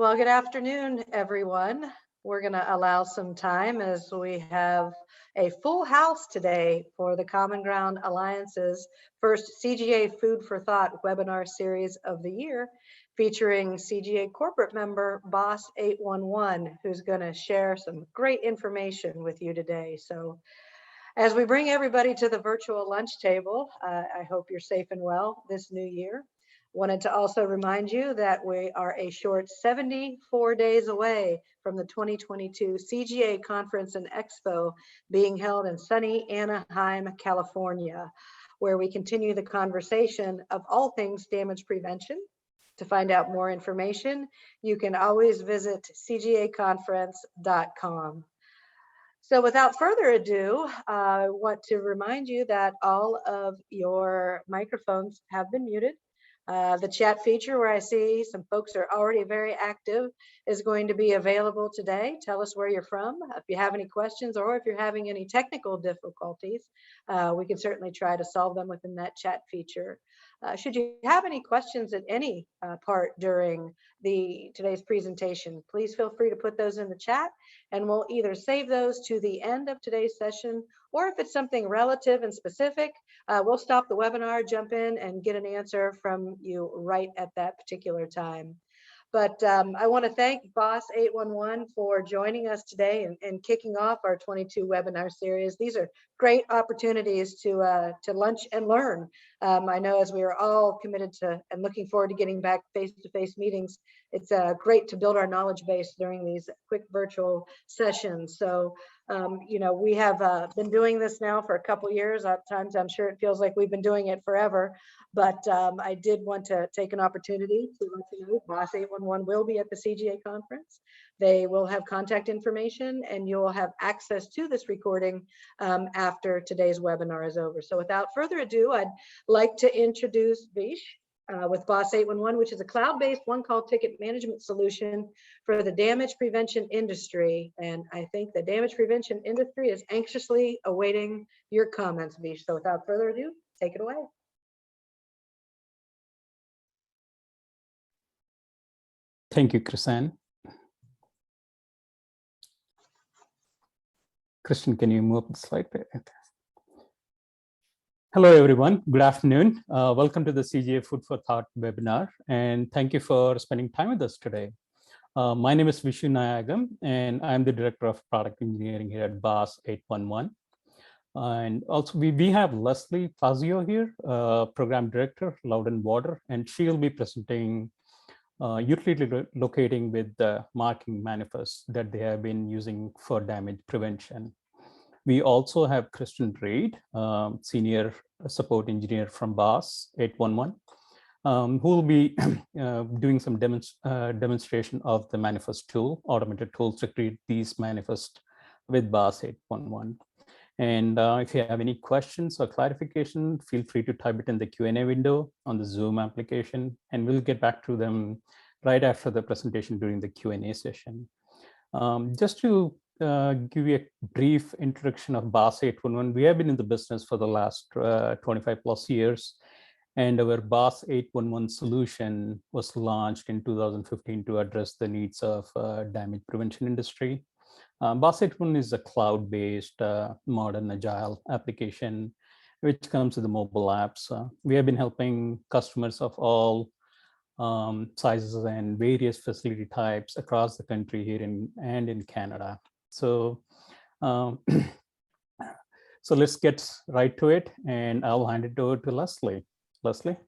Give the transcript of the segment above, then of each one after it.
Well, good afternoon, everyone. We're going to allow some time as we have a full house today for the Common Ground Alliance's first CGA Food for Thought webinar series of the year, featuring CGA corporate member Boss811, who's going to share some great information with you today. So as we bring everybody to the virtual lunch table, I hope you're safe and well this new year. Wanted to also remind you that we are a short 74 days away from the 2022 CGA Conference and Expo being held in sunny Anaheim, California, where we continue the conversation of all things damage prevention. To find out more information, you can always visit cgaconference.com. So without further ado, I want to remind you that all of your microphones have been muted. The chat feature, where I see some folks are already very active, is going to be available today. Tell us where you're from. If you have any questions or if you're having any technical difficulties, we can certainly try to solve them within that chat feature. Should you have any questions at any part during today's presentation, please feel free to put those in the chat, and we'll either save those to the end of today's session, or if it's something relative and specific, we'll stop the webinar, jump in, and get an answer from you right at that particular time. But I want to thank Boss811 for joining us today and kicking off our 22 webinar series. These are great opportunities to lunch and learn. I know as we are all committed to and looking forward to getting back face-to-face meetings, it's great to build our knowledge base during these quick virtual sessions. So, you know, we have been doing this now for a couple years. At times, I'm sure it feels like we've been doing it forever. But I did want to take an opportunity to let you know Boss811 will be at the CGA conference. They will have contact information, and you will have access to this recording after today's webinar is over. So without further ado, I'd like to introduce Vish with Boss811, which is a cloud-based one-call ticket management solution for the damage prevention industry. And I think the damage prevention industry is anxiously awaiting your comments, Vish. So without further ado, take it away. Thank you, Chrisanne. Christian, can you move up the slide? Hello, everyone. Good afternoon. Welcome to the CGA Food for Thought webinar, and thank you for spending time with us today. My name is Vishu Nayagam, and I'm the Director of Product Engineering here at Boss811. And also, we have Leslie Fazio here, Program Director, Loud and Water, and she'll be presenting utility locating with the marking manifest that they have been using for damage prevention. We also have Kristen Reid, Senior Support Engineer from Boss811, who will be doing some demonstration of the manifest tool, automated tools to create these manifests with Boss811. And if you have any questions or clarification, feel free to type it in the Q&A window on the Zoom application, and we'll get back to them right after the presentation during the Q&A session. Just to give you a brief introduction of Boss811, we have been in the business for the last 25 plus years, and our Boss811 solution was launched in 2015 to address the needs of damage prevention industry. Boss811 is a cloud-based, modern, agile application, which comes with the mobile apps. We have been helping customers of all sizes and various facility types across the country here and in Canada. So, so let's get right to it, and I'll hand it over to Leslie. Leslie?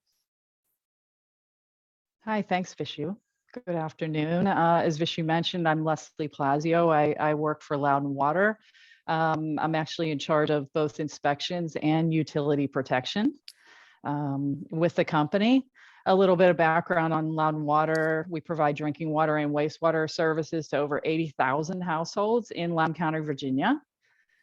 Hi, thanks, Vishu. Good afternoon. As Vishu mentioned, I'm Leslie Plazio. I work for Loud and Water. I'm actually in charge of both inspections and utility protection with the company. A little bit of background on Loud and Water. We provide drinking water and wastewater services to over 80,000 households in Loudoun County, Virginia.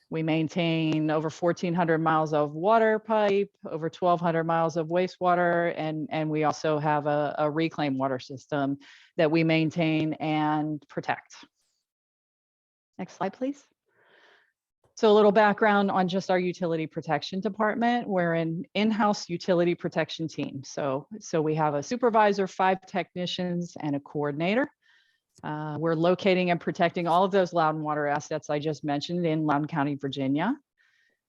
We maintain over 1,400 miles of water pipe, over 1,200 miles of wastewater, and we also have a reclaimed water system that we maintain and protect. Next slide, please. So a little background on just our utility protection department. We're an in-house utility protection team. So we have a supervisor, 5 technicians, and a coordinator. We're locating and protecting all of those Loudoun water assets I just mentioned in Loudoun County, Virginia.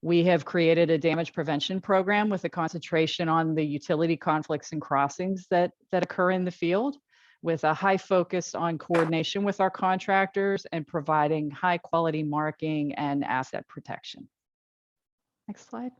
We have created a damage prevention program with a concentration on the utility conflicts and crossings that occur in the field, with a high focus on coordination with our contractors and providing high quality marking and asset protection. Next slide.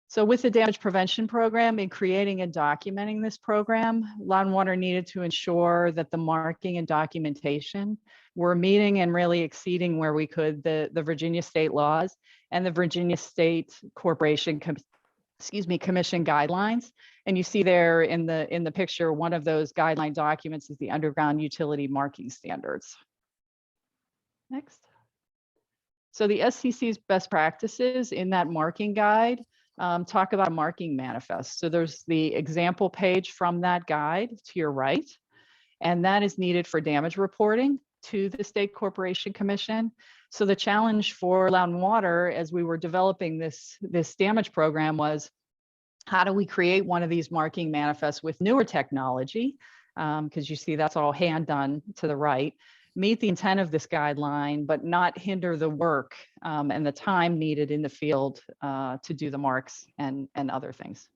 So with the damage prevention program, in creating and documenting this program, Loudoun Water needed to ensure that the marking and documentation were meeting and really exceeding where we could the Virginia state laws and the Virginia State Corporation Commission guidelines. And you see there in the picture, one of those guideline documents is the underground utility marking standards. Next. So the SCC's best practices in that marking guide talk about a marking manifest. So there's the example page from that guide to your right, and that is needed for damage reporting to the State Corporation Commission. So the challenge for Loudoun Water as we were developing this damage program was, how do we create one of these marking manifests with newer technology? Because you see that's all hand done to the right, meet the intent of this guideline, but not hinder the work and the time needed in the field to do the marks and other things.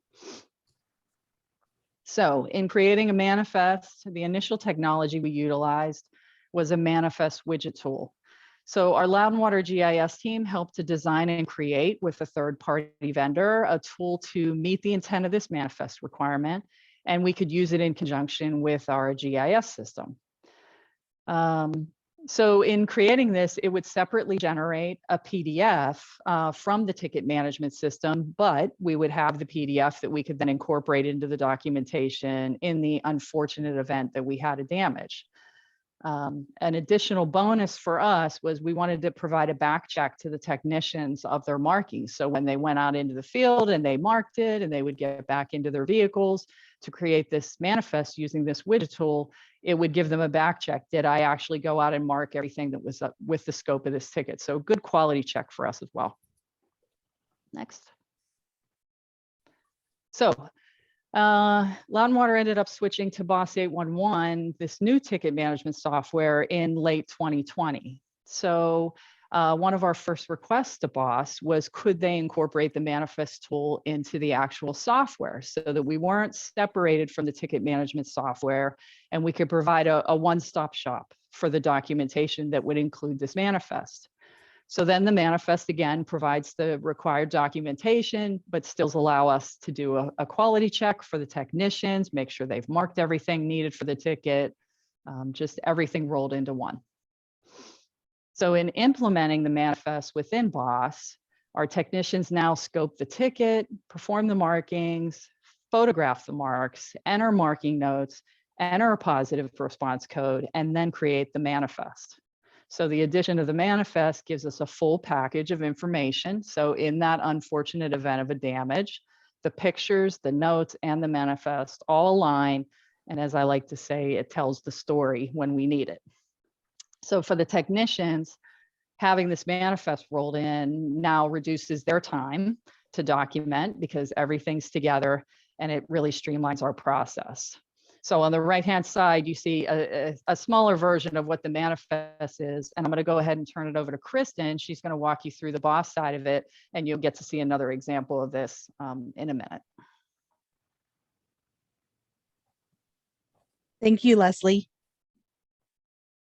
So in creating a manifest, the initial technology we utilized was a manifest widget tool. So our Loudoun Water GIS team helped to design and create with a third-party vendor a tool to meet the intent of this manifest requirement, and we could use it in conjunction with our GIS system. So in creating this, it would separately generate a PDF from the ticket management system, but we would have the PDF that we could then incorporate into the documentation in the unfortunate event that we had a damage. An additional bonus for us was we wanted to provide a back check to the technicians of their markings. So when they went out into the field and they marked it and they would get back into their vehicles to create this manifest using this widget tool, it would give them a back check. Did I actually go out and mark everything that was up with the scope of this ticket? So good quality check for us as well. Next. So Loudoun Water ended up switching to BOSS811, this new ticket management software, in late 2020. So one of our first requests to BOSS was, could they incorporate the manifest tool into the actual software so that we weren't separated from the ticket management software and we could provide a one-stop shop for the documentation that would include this manifest. So then the manifest again provides the required documentation, but still allow us to do a quality check for the technicians, make sure they've marked everything needed for the ticket, just everything rolled into one. So in implementing the manifest within BOSS, our technicians now scope the ticket, perform the markings, photograph the marks, enter marking notes, enter a positive response code, and then create the manifest. So the addition of the manifest gives us a full package of information. So in that unfortunate event of a damage, the pictures, the notes, and the manifest all align. And as I like to say, it tells the story when we need it. So for the technicians, having this manifest rolled in now reduces their time to document because everything's together and it really streamlines our process. So on the right-hand side, you see a smaller version of what the manifest is. And I'm going to go ahead and turn it over to Kristen. She's going to walk you through the BOSS side of it, and you'll get to see another example of this in a minute. Thank you, Leslie.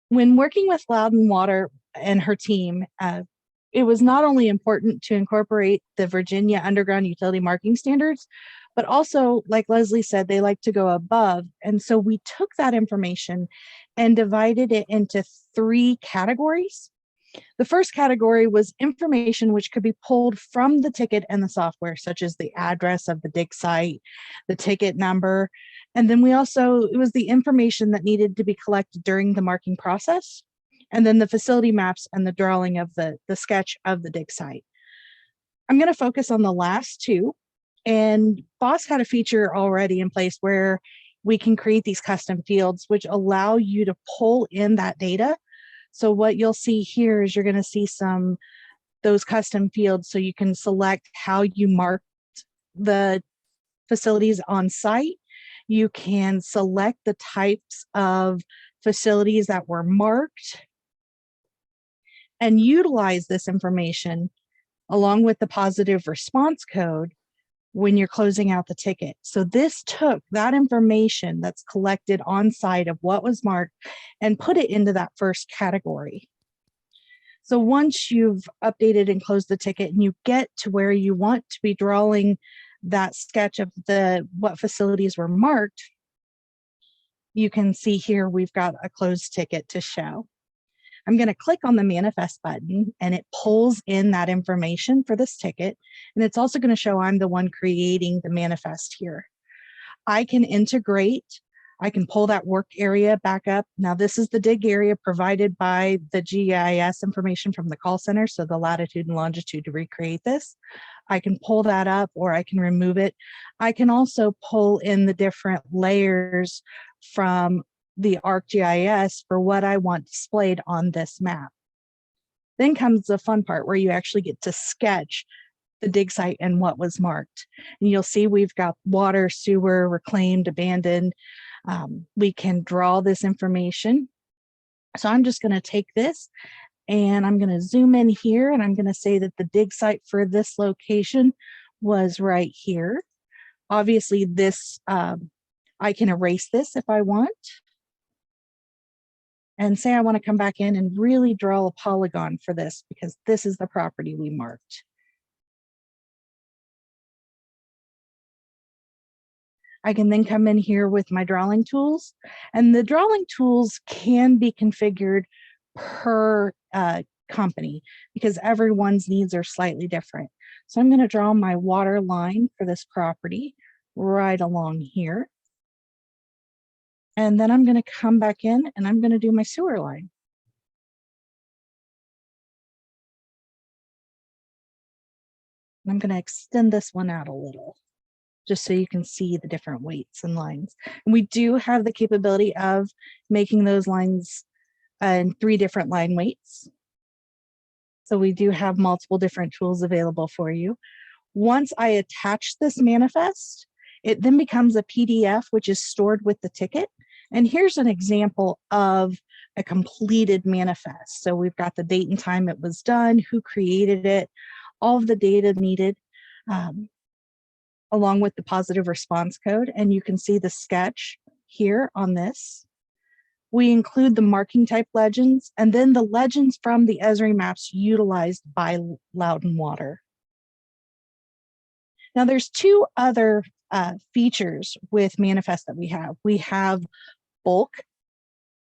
When working with Loudoun Water and her team, it was not only important to incorporate the Virginia Underground Utility Marking Standards, but also, like Leslie said, they like to go above. And so we took that information and divided it into 3 categories. The first category was information which could be pulled from the ticket and the software, such as the address of the dig site, the ticket number. And then it was the information that needed to be collected during the marking process, and then the facility maps and the drawing of the sketch of the dig site. I'm going to focus on the last 2. And BOSS had a feature already in place where we can create these custom fields, which allow you to pull in that data. So what you'll see here is you're going to see those custom fields. So you can select how you mark the facilities on site. You can select the types of facilities that were marked and utilize this information along with the positive response code when you're closing out the ticket. So this took that information that's collected on site of what was marked and put it into that first category. So once you've updated and closed the ticket and you get to where you want to be drawing that sketch of what facilities were marked, you can see here we've got a closed ticket to show. I'm going to click on the manifest button and it pulls in that information for this ticket. And it's also going to show I'm the one creating the manifest here. I can integrate, I can pull that work area back up. Now this is the dig area provided by the GIS information from the call center. So the latitude and longitude to recreate this. I can pull that up or I can remove it. I can also pull in the different layers from the ArcGIS for what I want displayed on this map. Then comes the fun part where you actually get to sketch the dig site and what was marked. And you'll see we've got water, sewer, reclaimed, abandoned. We can draw this information. So I'm just going to take this and I'm going to zoom in here and I'm going to say that the dig site for this location was right here. Obviously this, I can erase this if I want. And say I want to come back in and really draw a polygon for this because this is the property we marked. I can then come in here with my drawing tools, and the drawing tools can be configured per company because everyone's needs are slightly different. So I'm going to draw my water line for this property right along here. And then I'm going to come back in and I'm going to do my sewer line. And I'm going to extend this one out a little, just so you can see the different weights and lines. And we do have the capability of making those lines in 3 different line weights. So we do have multiple different tools available for you. Once I attach this manifest, it then becomes a PDF, which is stored with the ticket. And here's an example of a completed manifest. So we've got the date and time it was done, who created it, all of the data needed, along with the positive response code. And you can see the sketch here on this. We include the marking type legends and then the legends from the Esri maps utilized by Loudoun Water. Now there's 2 other features with manifest that we have. We have bulk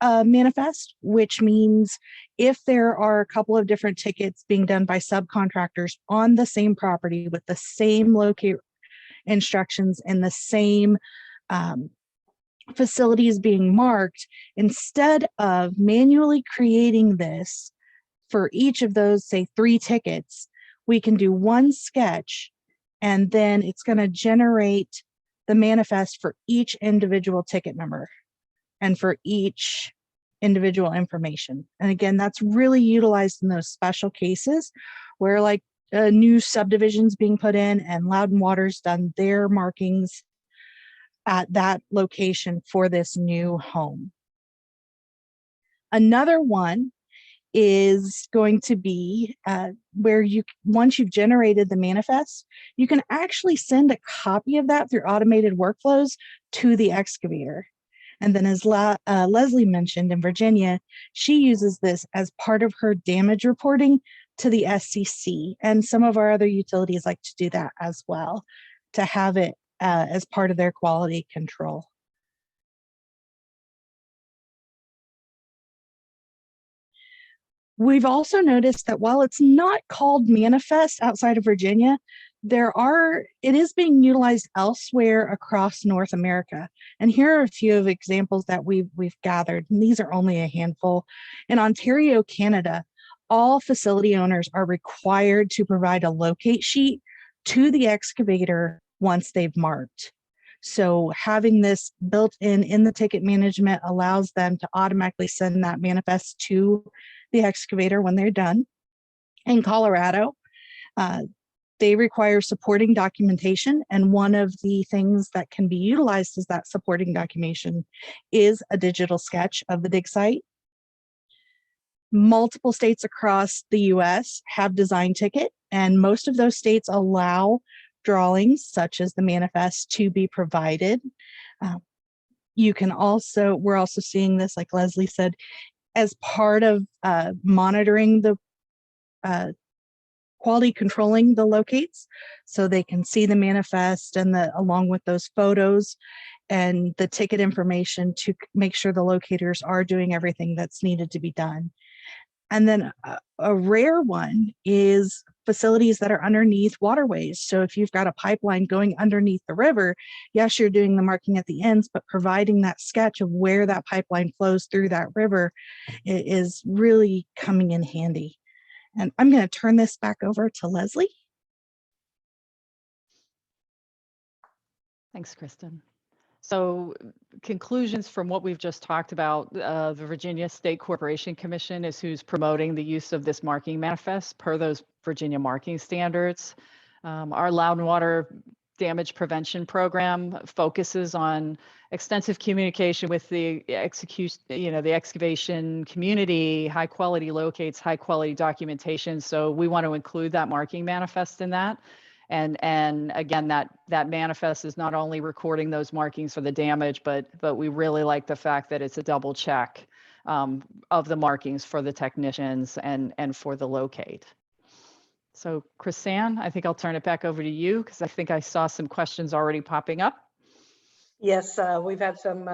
manifest, which means if there are a couple of different tickets being done by subcontractors on the same property with the same locate instructions and the same facilities being marked, instead of manually creating this for each of those, say 3 tickets, we can do one sketch and then it's going to generate the manifest for each individual ticket number and for each individual information. And again, that's really utilized in those special cases where like new subdivisions being put in and Loudoun Water's done their markings at that location for this new home. Another one is going to be where you, once you've generated the manifest, you can actually send a copy of that through automated workflows to the excavator. And then as Leslie mentioned in Virginia, she uses this as part of her damage reporting to the SCC. And some of our other utilities like to do that as well, to have it as part of their quality control. We've also noticed that while it's not called manifest outside of Virginia, it is being utilized elsewhere across North America. And here are a few of examples that we've gathered, and these are only a handful. In Ontario, Canada, all facility owners are required to provide a locate sheet to the excavator once they've marked. So having this built in the ticket management allows them to automatically send that manifest to the excavator when they're done. In Colorado, they require supporting documentation, and one of the things that can be utilized as that supporting documentation is a digital sketch of the dig site. Multiple states across the US have design ticket, and most of those states allow drawings such as the manifest to be provided. You can also, we're also seeing this, like Leslie said, as part of monitoring the quality controlling the locates, so they can see the manifest and along with those photos and the ticket information to make sure the locators are doing everything that's needed to be done. And then a rare one is facilities that are underneath waterways. So if you've got a pipeline going underneath the river, yes, you're doing the marking at the ends, but providing that sketch of where that pipeline flows through that river is really coming in handy. And I'm going to turn this back over to Leslie. Thanks, Kristen. So conclusions from what we've just talked about, the Virginia State Corporation Commission is who's promoting the use of this marking manifest per those Virginia marking standards. Our Loudon Water Damage Prevention Program focuses on extensive communication with the the excavation community, high quality locates, high quality documentation. So we want to include that marking manifest in that. And again, that manifest is not only recording those markings for the damage, but we really like the fact that it's a double check of the markings for the technicians and for the locate. So Chris-Ann, I think I'll turn it back over to you because I think I saw some questions already popping up. Yes, we've had some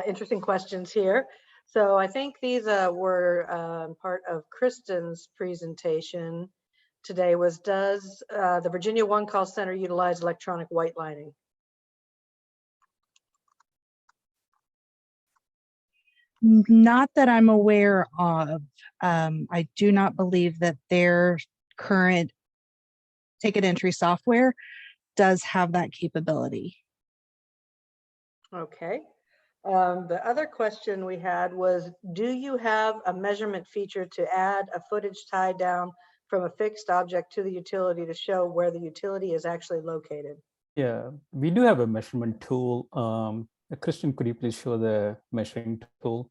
interesting questions here. So I think these were part of Kristen's presentation today. Was, does the Virginia One Call Center utilize electronic white lining? Not that I'm aware of. I do not believe that their current ticket entry software does have that capability. Okay. The other question we had was, do you have a measurement feature to add a footage tie down from a fixed object to the utility to show where the utility is actually located? Yeah, we do have a measurement tool. Kristen, could you please show the measuring tool?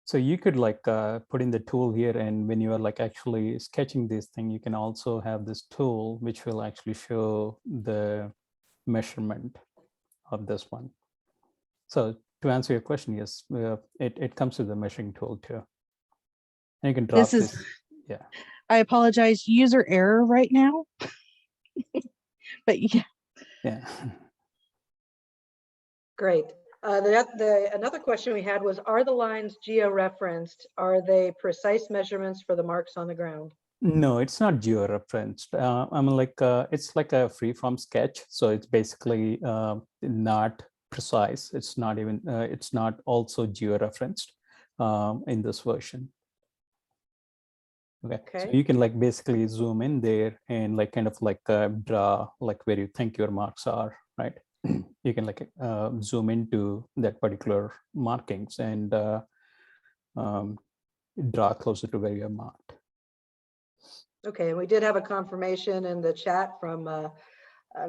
So you could like put in the tool here, and when you are like actually sketching this thing, you can also have this tool which will actually show the measurement of this one. So to answer your question, yes, it comes with the measuring tool too. And you can drop this. Yeah. I apologize, user error right now. But yeah. Yeah. Great. Another question we had was, are the lines geo-referenced? Are they precise measurements for the marks on the ground? No, it's not geo-referenced. I mean, like it's like a free-form sketch, so it's basically not precise. It's not even. It's not also geo-referenced in this version. Okay, so you can like basically zoom in there and like kind of like draw like where you think your marks are, right? You can like zoom into that particular markings and draw closer to where you're marked. Okay, and we did have a confirmation in the chat from an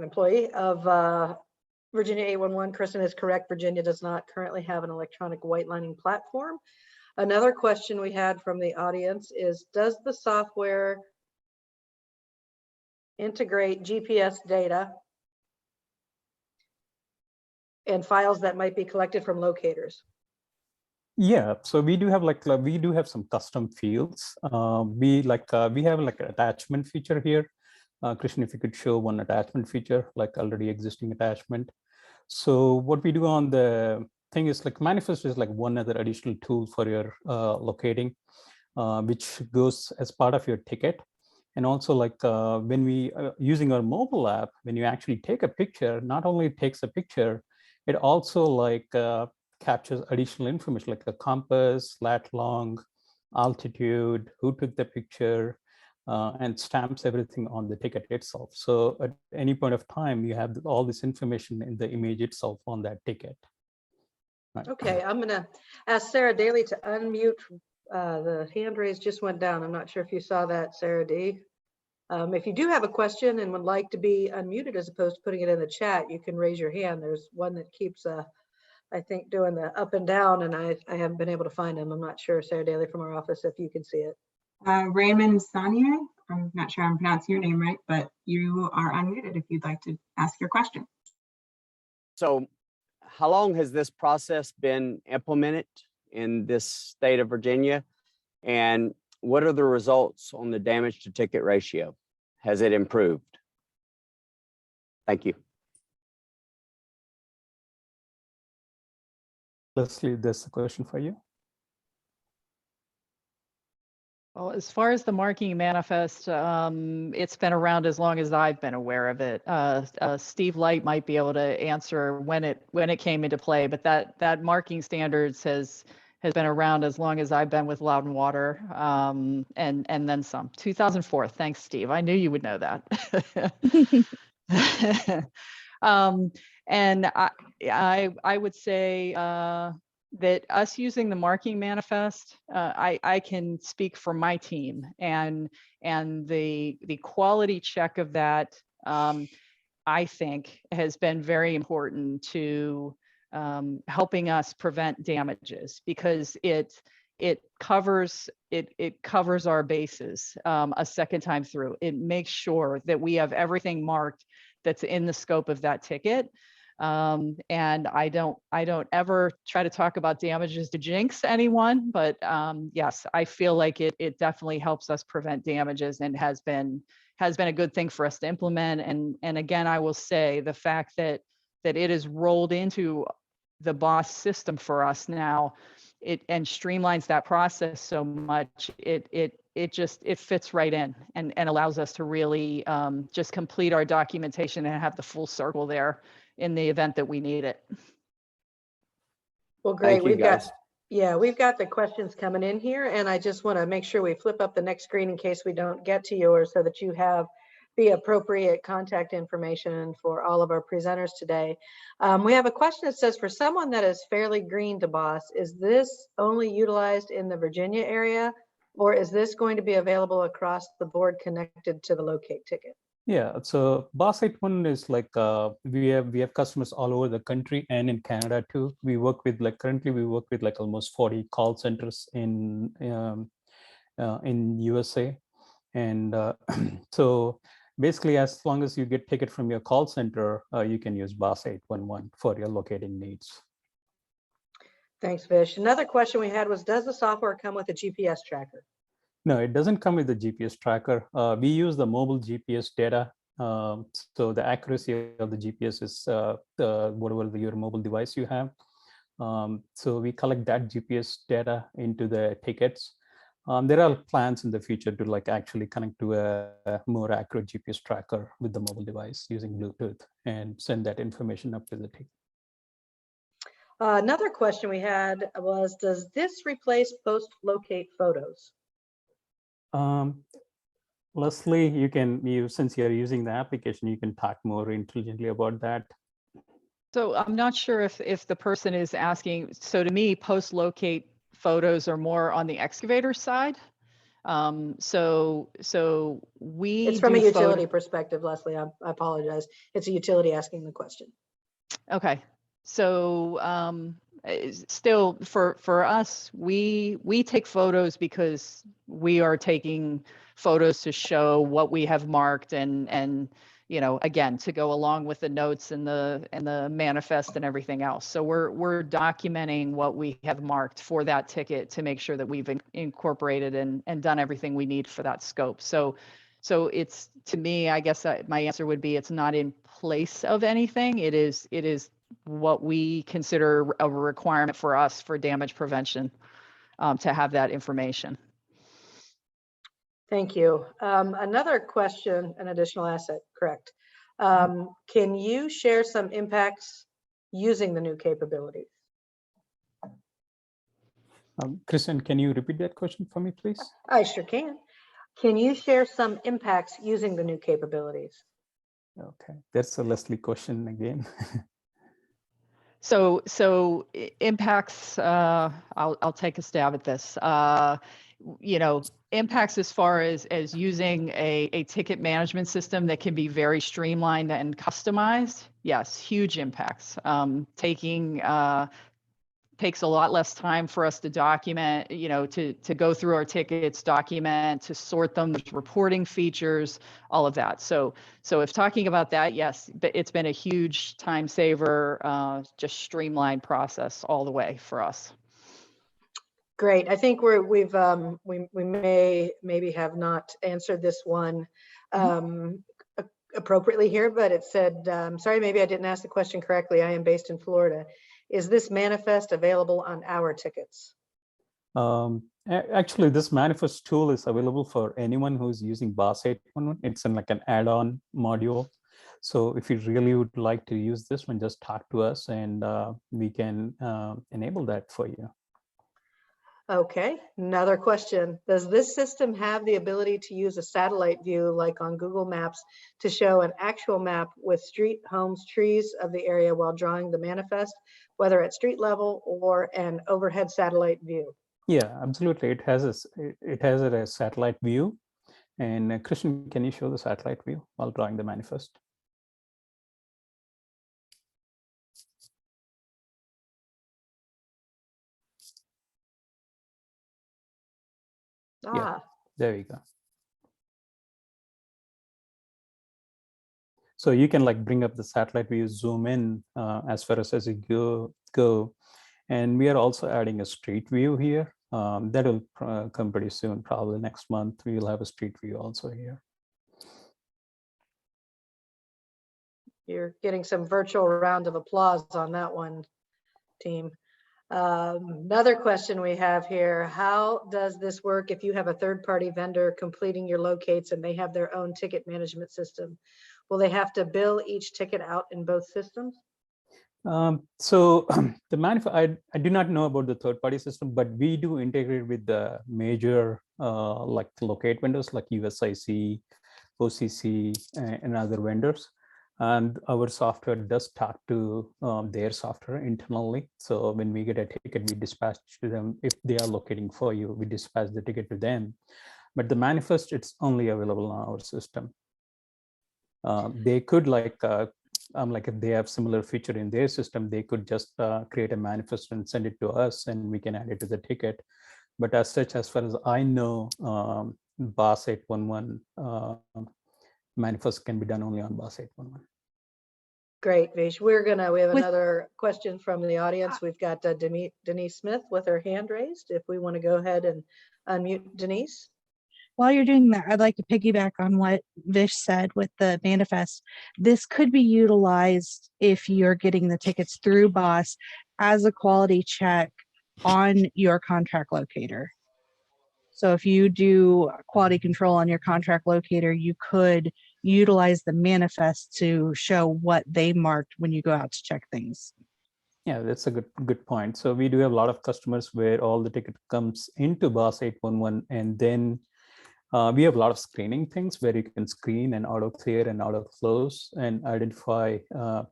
employee of Virginia 811. Kristen is correct. Virginia does not currently have an electronic white lining platform. Another question we had from the audience is, does the software integrate GPS data and files that might be collected from locators? Yeah, so we do have like some custom fields. We have like an attachment feature here. Kristen, if you could show one attachment feature, like already existing attachment. So what we do on the thing is like manifest is like one other additional tool for your locating, which goes as part of your ticket. And also like when we using our mobile app, when you actually take a picture, not only it takes a picture, it also like captures additional information like a compass, lat long, altitude, who took the picture, and stamps everything on the ticket itself. So at any point of time, you have all this information in the image itself on that ticket. Right. Okay, I'm gonna ask Sarah Daly to unmute The hand raise just went down. I'm not sure if you saw that, Sarah D. If you do have a question and would like to be unmuted as opposed to putting it in the chat, you can raise your hand. There's one that keeps, I think, doing the up and down, and I haven't been able to find him. I'm not sure, Sarah Daly from our office, if you can see it. Raymond Sanier, I'm not sure I'm pronouncing your name right, but you are unmuted if you'd like to ask your question. So how long has this process been implemented in this state of Virginia? And what are the results on the damage to ticket ratio? Has it improved? Thank you. Leslie, there's a question for you. Well, as far as the marking manifest, it's been around as long as I've been aware of it. Steve Light might be able to answer when it came into play, but that marking standards has been around as long as I've been with Loud and Water, and then some. 2004. Thanks, Steve. I knew you would know that. And I would say that us using the marking manifest, I can speak for my team, and the quality check of that, I think, has been very important to helping us prevent damages, because it covers our bases a second time through. It makes sure that we have everything marked that's in the scope of that ticket. And I don't ever try to talk about damages to jinx anyone, but yes, I feel like it definitely helps us prevent damages, and has been a good thing for us to implement. And again, I will say the fact that it is rolled into the BOSS system for us now, and streamlines that process so much, it fits right in, and allows us to really just complete our documentation and have the full circle there in the event that we need it. Well, great. Thank you, guys. We've got the questions coming in here, and I just want to make sure we flip up the next screen in case we don't get to yours, so that you have the appropriate contact information for all of our presenters today. We have a question that says, for someone that is fairly green to BOSS, is this only utilized in the Virginia area, or is this going to be available across the board connected to the locate ticket? Yeah, so BOSS811 is like we have customers all over the country and in Canada too. We work with currently we work with almost 40 call centers in USA, and so basically, as long as you get ticket from your call center, you can use BOSS811 for your locating needs. Thanks, Vish. Another question we had was, does the software come with a GPS tracker? No, it doesn't come with the GPS tracker. We use the mobile GPS data. So the accuracy of the GPS is whatever your mobile device you have. So we collect that GPS data into the tickets. There are plans in the future to actually connect to a more accurate GPS tracker with the mobile device using Bluetooth and send that information up to the ticket. Another question we had was, does this replace post-locate photos? Leslie, since you're using the application, you can talk more intelligently about that. So I'm not sure if the person is asking, so to me, post-locate photos are more on the excavator side. So we It's from a utility perspective, Leslie. I apologize. It's a utility asking the question. Okay. So still for us, we take photos because we are taking photos to show what we have marked, and again, to go along with the notes and the manifest and everything else. So we're documenting what we have marked for that ticket to make sure that we've incorporated and done everything we need for that scope. So it's, to me, I guess my answer would be, it's not in place of anything. It is what we consider a requirement for us for damage prevention, to have that information. Thank you. Another question, an additional asset, correct. Can you share some impacts using the new capabilities? Kristen, can you repeat that question for me, please? I sure can. Can you share some impacts using the new capabilities? Okay, that's a Leslie question again. So impacts, I'll take a stab at this. Impacts as far as using a ticket management system that can be very streamlined and customized. Yes, huge impacts. Takes a lot less time for us to document, to go through our tickets, document, to sort them, there's reporting features, all of that. So if talking about that, yes, but it's been a huge time saver, just streamlined process all the way for us. Great. I think we maybe have not answered this one appropriately here, but it said, sorry, maybe I didn't ask the question correctly. I am based in Florida. Is this manifest available on our tickets? Actually, this manifest tool is available for anyone who's using BOSS811. It's in like an add-on module. So if you really would like to use this one, just talk to us and we can enable that for you. Okay, another question. Does this system have the ability to use a satellite view like on Google Maps to show an actual map with street, homes, trees of the area while drawing the manifest, whether at street level or an overhead satellite view? Yeah, absolutely. It has a satellite view. And Christian, can you show the satellite view while drawing the manifest? Yeah, there we go. So you can like bring up the satellite view, zoom in as far as you go. And we are also adding a street view here. That'll come pretty soon, probably next month. We will have a street view also here. You're getting some virtual round of applause on that one, team. Another question we have here, how does this work if you have a third-party vendor completing your locates and they have their own ticket management system? Will they have to bill each ticket out in both systems? So the I do not know about the third-party system, but we do integrate with the major like locate vendors like USIC, OCC, and other vendors. And our software does talk to their software internally. So when we get a ticket, we dispatch to them. If they are locating for you, we dispatch the ticket to them. But the manifest, it's only available on our system. They could like if they have similar feature in their system, they could just create a manifest and send it to us and we can add it to the ticket. But as such, as far as I know, BOSS811 manifest can be done only on BOSS811. Great, Vish. We have another question from the audience. We've got Denise Smith with her hand raised. If we want to go ahead and unmute Denise. While you're doing that, I'd like to piggyback on what Vish said with the manifest. This could be utilized if you're getting the tickets through BOSS as a quality check on your contract locator. So if you do quality control on your contract locator, you could utilize the manifest to show what they marked when you go out to check things. Yeah, that's a good point. So we do have a lot of customers where all the ticket comes into BOSS811, and then we have a lot of screening things where you can screen and auto clear and auto close and identify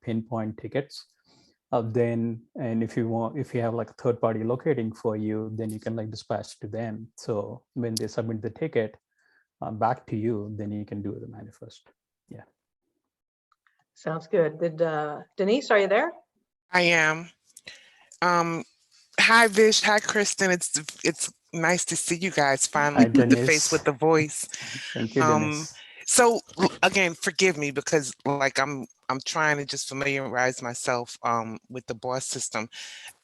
pinpoint tickets. And if you have like a third party locating for you, then you can like dispatch to them. So when they submit the ticket back to you, then you can do the manifest. Yeah. Sounds good. Denise, are you there? I am. Hi, Vish. Hi, Kristen. It's nice to see you guys finally put the face with the voice. Thank you, Denise. So again, forgive me because like I'm trying to just familiarize myself with the BOSS system,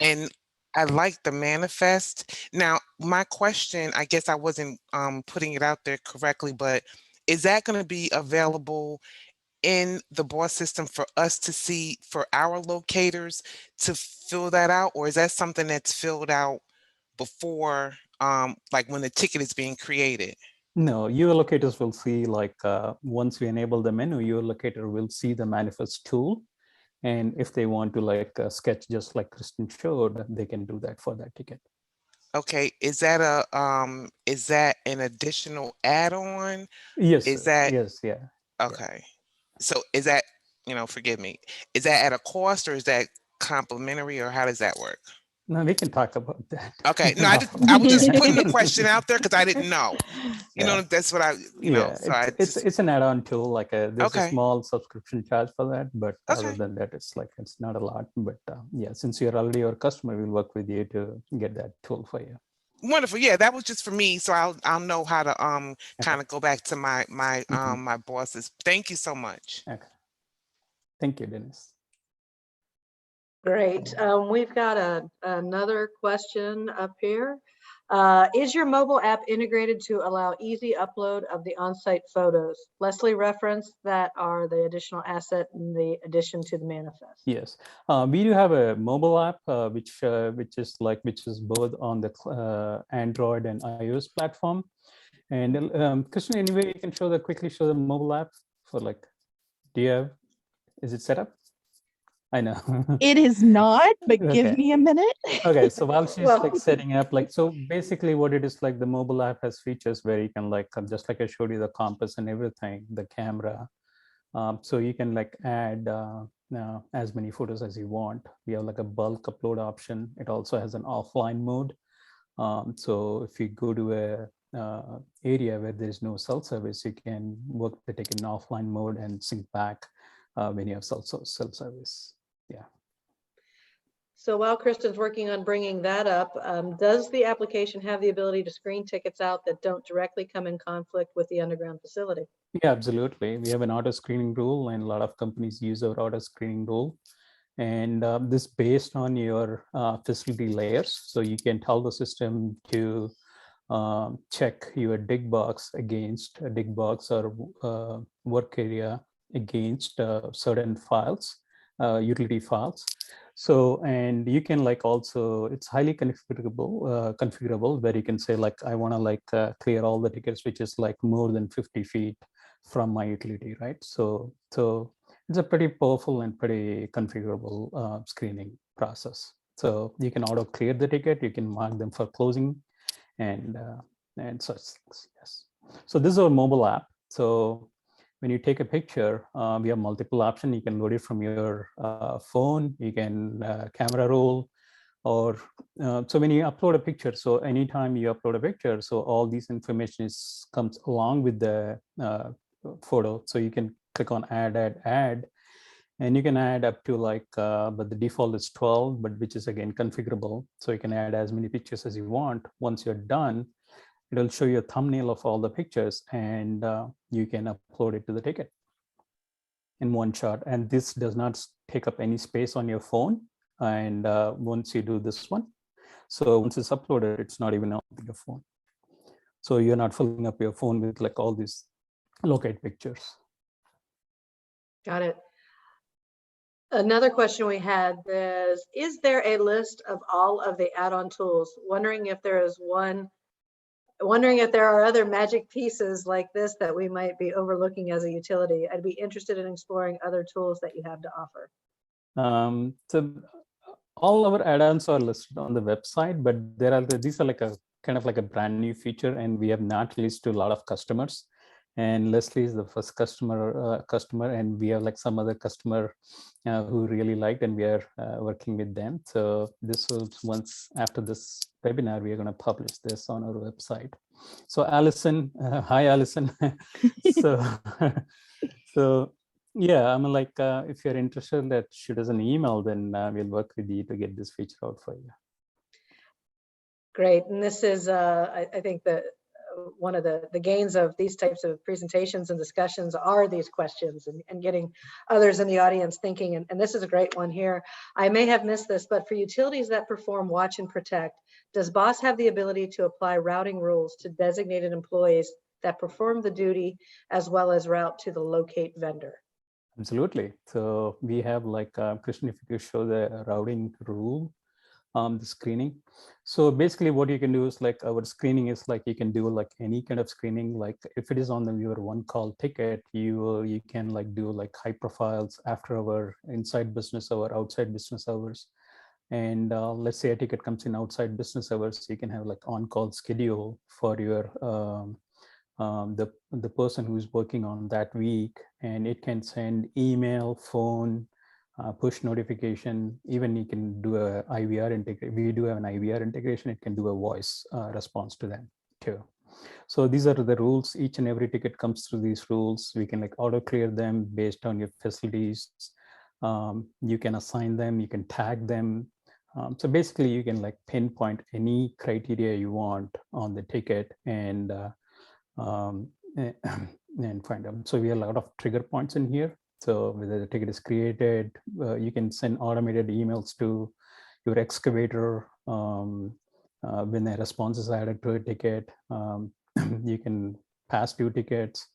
and I like the manifest. Now, my question, I guess I wasn't putting it out there correctly, but is that going to be available in the BOSS system for us to see for our locators to fill that out, or is that something that's filled out before like when the ticket is being created? No, your locators will see like once we enable the menu, your locator will see the manifest tool. And if they want to like sketch just like Kristen showed, they can do that for that ticket. Okay, is that an additional add-on? Yes. Is that yes? Yeah. okay? Yeah. So is that, forgive me, is that at a cost or is that complimentary, or how does that work? No, we can talk about that. Okay, no, I was just putting the question out there because I didn't know. You know, Yeah. that's what I, you know, so I just, it's an add-on tool. Like there's a Okay. small subscription charge for that, but other Okay. than that, it's not a lot. But yeah, since you're already our customer, we'll work with you to get that tool for you. Wonderful. Yeah, that was just for me, so I'll know how to kind of go back to my my bosses. Thank you so much. Okay. Thank you, Dennis. Great. We've got another question up here. Is your mobile app integrated to allow easy upload of the on-site photos? Leslie referenced that are the additional asset in the addition to the manifest. Yes, we do have a mobile app which is both on the Android and iOS platform. And Christian, anyway, you can quickly show the mobile app for do you have? Is it set up? I know. It is not, but give Okay. me a minute. Okay, so while she's Well- setting up, so basically what it is, the mobile app has features where you can just like I showed you, the compass and everything, the camera. So you can add as many photos as you want. We have a bulk upload option. It also has an offline mode. So if you go to a area where there is no cell service, you can work the ticket in offline mode and sync back when you have cell service. Yeah. So while Kristen's working on bringing that up, does the application have the ability to screen tickets out that don't directly come in conflict with the underground facility? Yeah, absolutely. We have an auto screening rule, and a lot of companies use our auto screening rule. And this based on your facility layers. So you can tell the system to check your dig box against a dig box or work area against certain files, utility files. So, and you can also, it's highly configurable where you can say I want to clear all the tickets, which is more than 50 feet from my utility, right? So it's a pretty powerful and pretty configurable screening process. So you can auto clear the ticket, you can mark them for closing and such things. Yes. So this is our mobile app. So when you take a picture, we have multiple options. You can load it from your phone, you can camera roll, or so when you upload a picture, so anytime you upload a picture, so all these information comes along with the photo. So you can click on add, and you can add up to but the default is 12, but which is again configurable. So you can add as many pictures as you want. Once you're done, it'll show you a thumbnail of all the pictures, and you can upload it to the ticket in one shot. And this does not take up any space on your phone. And once you do this one, so once it's uploaded, it's not even on your phone. So you're not filling up your phone with all these locate pictures. Got it. Another question we had is there a list of all of the add-on tools? Wondering if there are other magic pieces like this that we might be overlooking as a utility. I'd be interested in exploring other tools that you have to offer. So all our add-ons are listed on the website, but these are a kind of a brand new feature, and we have not released to a lot of customers. And Leslie is the first customer, and we have some other customer who really liked, and we are working with them. So this was once after this webinar, we are going to publish this on our website. So Allison, hi Allison. so yeah, I'm if you're interested, shoot us an email, then we'll work with you to get this feature out for you. Great, and this is I think that one of the gains of these types of presentations and discussions are these questions and getting others in the audience thinking, and this is a great one here. I may have missed this, but for utilities that perform watch and protect, does BOSS have the ability to apply routing rules to designated employees that perform the duty as well as route to the locate vendor? Absolutely. So we have Christian, if you could show the routing rule, the screening. So basically what you can do is our screening is you can do any kind of screening. If it is on your one call ticket, you can do high profiles after our inside business hour, outside business hours. And let's say a ticket comes in outside business hours, you can have on-call schedule for your the person who's working on that week, and it can send email, phone, push notification. Even you can do a IVR integration. We do have an IVR integration. It can do a voice response to them too. So these are the rules. Each and every ticket comes through these rules. We can like auto clear them based on your facilities. You can assign them, you can tag them. So basically you can like pinpoint any criteria you want on the ticket and find them. So we have a lot of trigger points in here. So whether the ticket is created, you can send automated emails to your excavator when a response is added to a ticket. You can pass due tickets.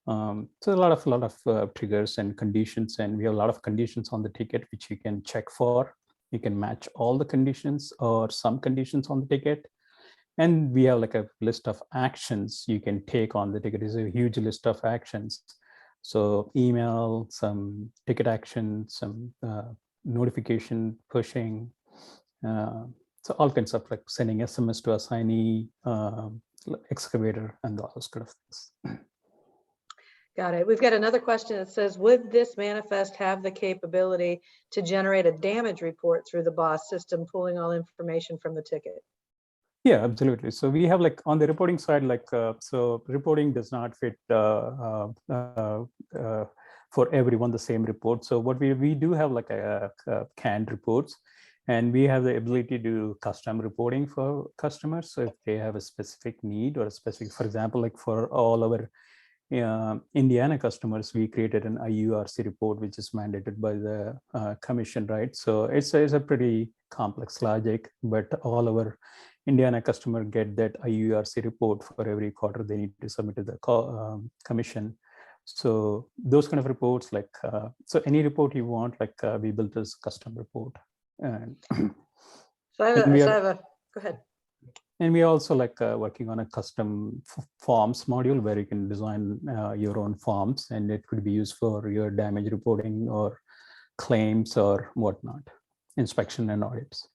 So a lot of triggers and conditions, and we have a lot of conditions on the ticket which you can check for. You can match all the conditions or some conditions on the ticket. And we have like a list of actions you can take on the ticket. It's a huge list of actions. So email, some ticket action, some notification pushing. So all kinds of like sending SMS to assignee, excavator, and all those kind of things. Got it. We've got another question that says, would this manifest have the capability to generate a damage report through the BOSS system, pulling all information from the ticket? Yeah, absolutely. So we have like on the reporting side, like, so reporting does not fit for everyone the same report. So what we do have like a canned reports, and we have the ability to do custom reporting for customers. So if they have a specific need or a specific, for example, like for all our Indiana customers, we created an IURC report, which is mandated by the commission, right? So it's a pretty complex logic, but all our Indiana customer get that IURC report for every quarter they need to submit to the commission. So those kind of reports, like, so any report you want, like we built this custom report. And So I have a, go ahead. And we also like working on a custom forms module where you can design your own forms, and it could be used for your damage reporting or claims or whatnot, inspection and audits.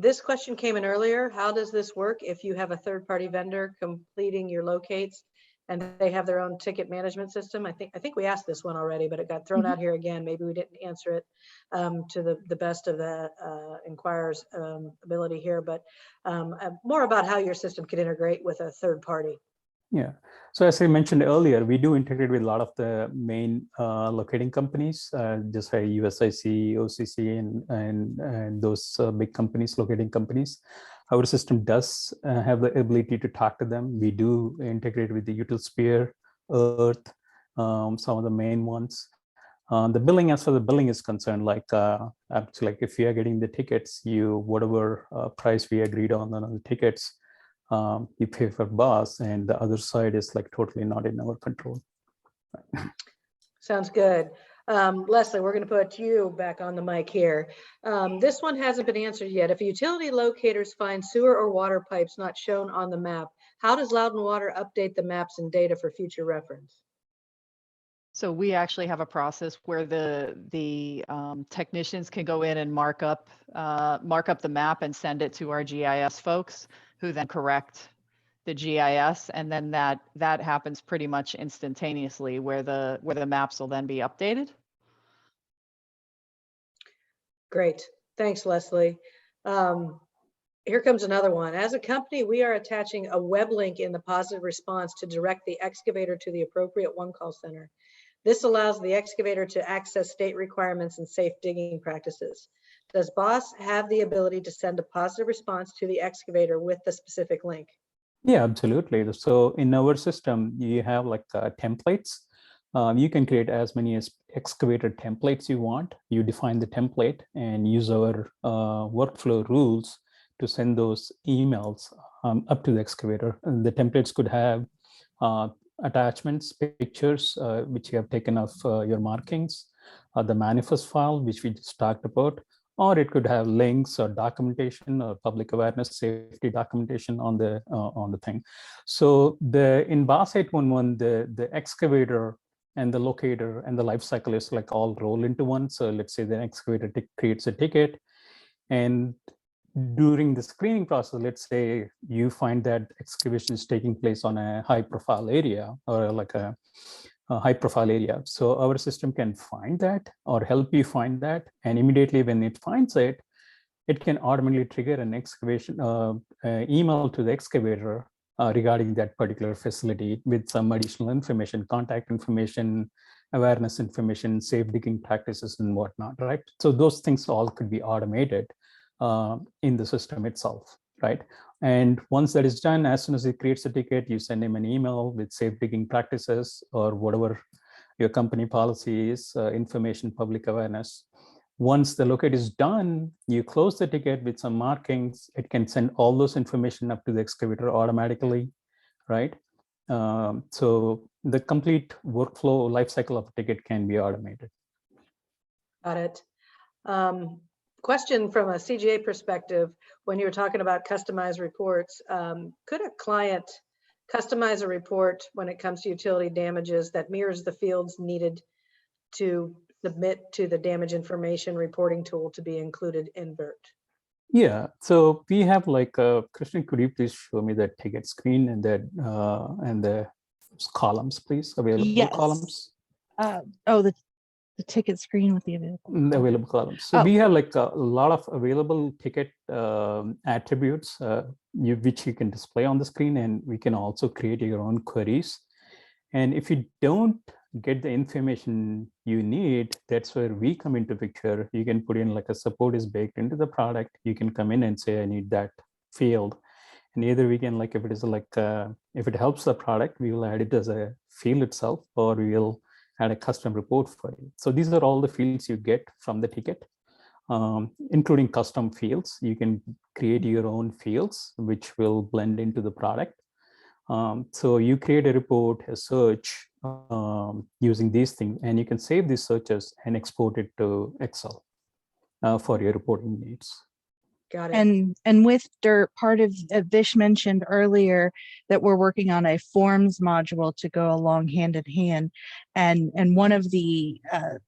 This question came in earlier. How does this work if you have a third-party vendor completing your locates and they have their own ticket management system? I think we asked this one already, but it got thrown out here again. Maybe we didn't answer it to the best of the inquirer's ability here, but more about how your system can integrate with a third party. Yeah. So as I mentioned earlier, we do integrate with a lot of the main locating companies, just like USIC, OCC, and those big companies, locating companies. Our system does have the ability to talk to them. We do integrate with the Utilsphere, Earth, some of the main ones. The billing, as far as the billing is concerned, like if you are getting the tickets, whatever price we agreed on the tickets, you pay for BOSS, and the other side is like totally not in our control. Sounds good. Leslie, we're going to put you back on the mic here. This one hasn't been answered yet. If utility locators find sewer or water pipes not shown on the map, how does Loudon Water update the maps and data for future reference? So we actually have a process where the technicians can go in and mark up the map and send it to our GIS folks, who then correct the GIS, and then that happens pretty much instantaneously, where the maps will then be updated. Great, thanks, Leslie. Here comes another one. As a company, we are attaching a web link in the positive response to direct the excavator to the appropriate one-call center. This allows the excavator to access state requirements and safe digging practices. Does BOSS have the ability to send a positive response to the excavator with the specific link? Yeah, absolutely. So in our system, you have like templates. You can create as many as excavator templates you want. You define the template and use our workflow rules to send those emails up to the excavator. And the templates could have attachments, pictures, which you have taken of your markings, the manifest file, which we just talked about, or it could have links or documentation or public awareness safety documentation on the thing. So in BOSS811, the excavator and the locator and the life cycle is like all roll into one. So let's say the excavator creates a ticket, and during the screening process, let's say you find that excavation is taking place on a high profile area or like a high profile area. So our system can find that or help you find that. And immediately when it finds it, it can automatically trigger an excavation email to the excavator regarding that particular facility with some additional information, contact information, awareness information, safe digging practices and whatnot, right? So those things all could be automated in the system itself, right? And once that is done, as soon as it creates a ticket, you send him an email with safe digging practices or whatever your company policy is, information, public awareness. Once the locate is done, you close the ticket with some markings. It can send all those information up to the excavator automatically, right? So the complete workflow lifecycle of a ticket can be automated. Got it. Question from a CGA perspective, when you were talking about customized reports, could a client customize a report when it comes to utility damages that mirrors the fields needed to submit to the damage information reporting tool to be included in BERT? Yeah, so we have like, Christian, could you please show me that ticket screen and the columns, please, available Yes. columns? Oh, the ticket screen with the available. Available columns. So we have like a lot of available ticket attributes which you can display on the screen, and we can also create your own queries. And if you don't get the information you need, that's where we come into picture. You can put in like a support is baked into the product. You can come in and say, I need that field. And either we can, like, if it is like, if it helps the product, we will add it as a field itself, or we will add a custom report for you. So these are all the fields you get from the ticket, including custom fields. You can create your own fields, which will blend into the product. So you create a report, a search using these things, and you can save these searches and export it to Excel for your reporting needs. Got it. And with DIRT, part of Vish mentioned earlier that we're working on a forms module to go along hand in hand. And one of the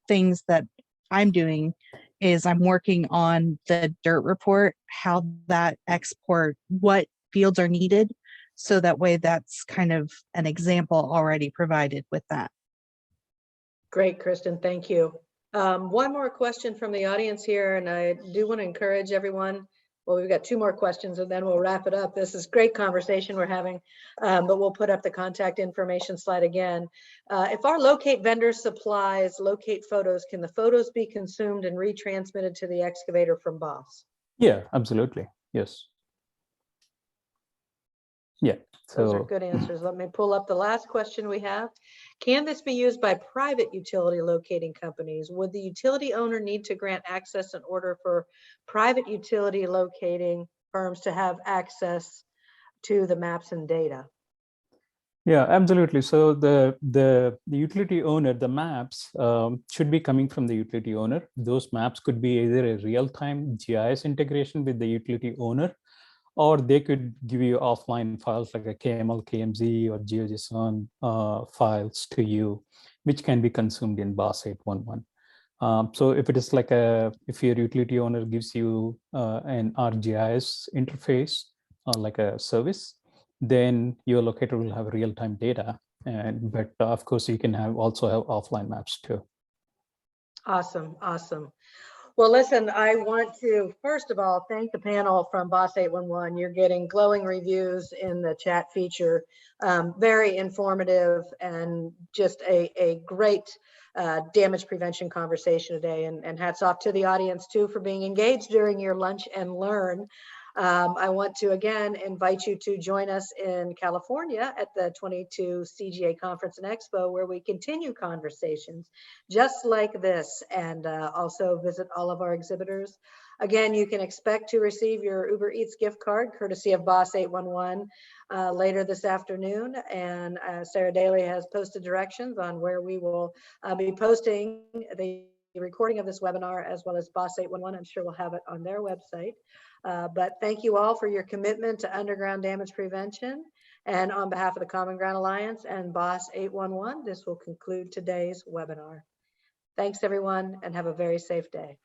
things that I'm doing is I'm working on the DIRT report, how that export, what fields are needed. So that way that's kind of an example already provided with that. Great, Kristen, thank you. One more question from the audience here, and I do want to encourage everyone. Well, we've got two more questions and then we'll wrap it up. This is great conversation we're having, but we'll put up the contact information slide again. If our locate vendor supplies locate photos, can the photos be consumed and retransmitted to the excavator from BOSS? Yeah, absolutely. Yes. Yeah. Those are good answers. Let me pull up the last question we have. Can this be used by private utility locating companies? Would the utility owner need to grant access in order for private utility locating firms to have access to the maps and data? Yeah, absolutely. So the utility owner, the maps should be coming from the utility owner. Those maps could be either a real-time GIS integration with the utility owner, or they could give you offline files like a KML, KMZ, or GeoJSON files to you, which can be consumed in BOSS811. So if it is like if your utility owner gives you an ArcGIS interface or like a service, then your locator will have real-time data. But of course, you can also have offline maps too. Awesome, awesome. Well, listen, I want to, first of all, thank the panel from BOSS811. You're getting glowing reviews in the chat feature. Very informative and just a great damage prevention conversation today. And hats off to the audience too for being engaged during your lunch and learn. I want to again invite you to join us in California at the 22 CGA Conference and Expo, where we continue conversations just like this, and also visit all of our exhibitors. Again, you can expect to receive your Uber Eats gift card courtesy of BOSS811 later this afternoon, and Sarah Daly has posted directions on where we will be posting the recording of this webinar, as well as BOSS811. I'm sure we'll have it on their website. But thank you all for your commitment to underground damage prevention. And on behalf of the Common Ground Alliance and BOSS811, this will conclude today's webinar. Thanks everyone, and have a very safe day.